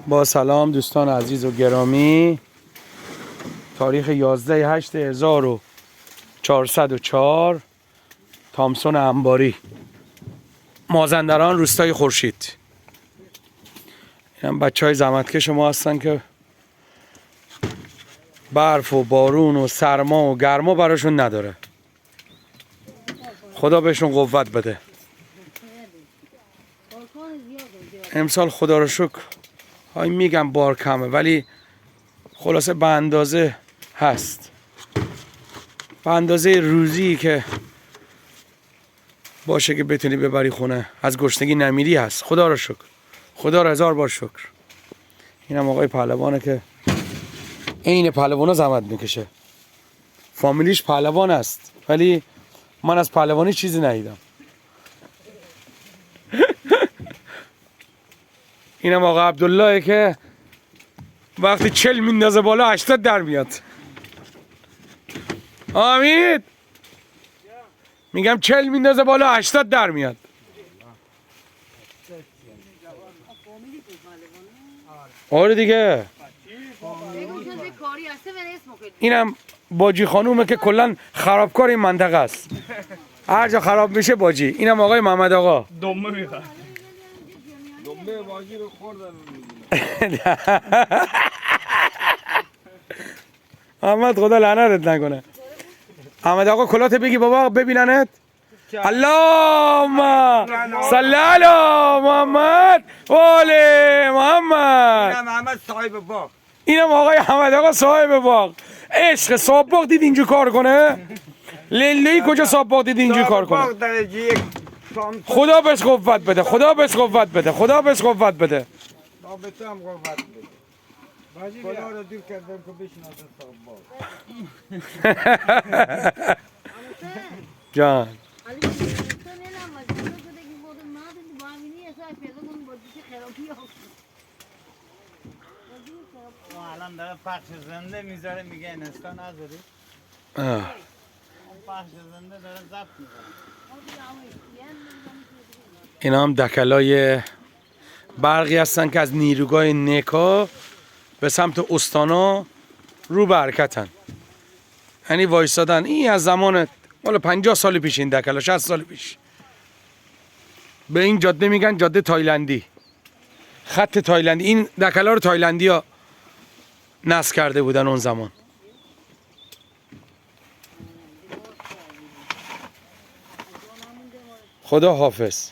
با سلام دوستان عزیز و گرامی، تاریخ 11/8/1404 تامسون انباری، مازندران، روستای خورشید. این هم بچه های زحمتکش ما هستن که برف و بارون و سرما و گرما براشون نداره. خدا بهشون قوت بده. امسال خدا رو شکر های میگم بار کمه، ولی خلاصه به اندازه هست، به اندازه روزی که باشه که بتونی ببری خونه، از گشنگی نمیری هست. خدا رو شکر، خدا رو هزار بار شکر. اینم آقای پهلوانه که عین پهلوانا زحمت میکشه. فامیلیش پهلوان است ولی من از پهلوانی چیزی ندیدم. اینم آقا عبدالله که وقتی 40 میندازه بالا 80 در میاد. آمید میگم 40 میندازه بالا 80 در میاد. آره دیگه. اینم باجی خانومه که کلا خرابکار این منطقه است. هر جا خراب میشه باجی. اینم آقای محمد آقا. دمه میخواد. دنبه باجی رو خوردن. محمد خدا لعنتت نکنه. محمد آقا کلات بگی بابا ببیننت. اللهم صل علی محمد و آل محمد. اینم محمد صاحب باغ. اینم آقای محمد آقا صاحب باغ. عشق صاحب باغ دید اینجور کار کنه؟ لیلی کجا صاحب باغ دید اینجور کار کنه؟ باغ درجه یک. خدا بهش قوت بده، خدا بهش قوت بده، خدا بهش قوت بده. با به تو هم قوت بده. خدا رو دور کردم که بشناسه صاحب باغ. جان الان داره پخش زنده میذاره، میگه انستا نداری. پخش زنده داره ضبط میکنه. اینا هم دکلای برقی هستن که از نیروگاه نکا به سمت استانا رو به حرکتن. یعنی وایستادن. این از زمان مال 50 سال پیش، این دکلا 60 سال پیش. به این جاده میگن جاده تایلندی، خط تایلندی. این دکلا رو تایلندی ها نصب کرده بودن اون زمان. خدا حافظ.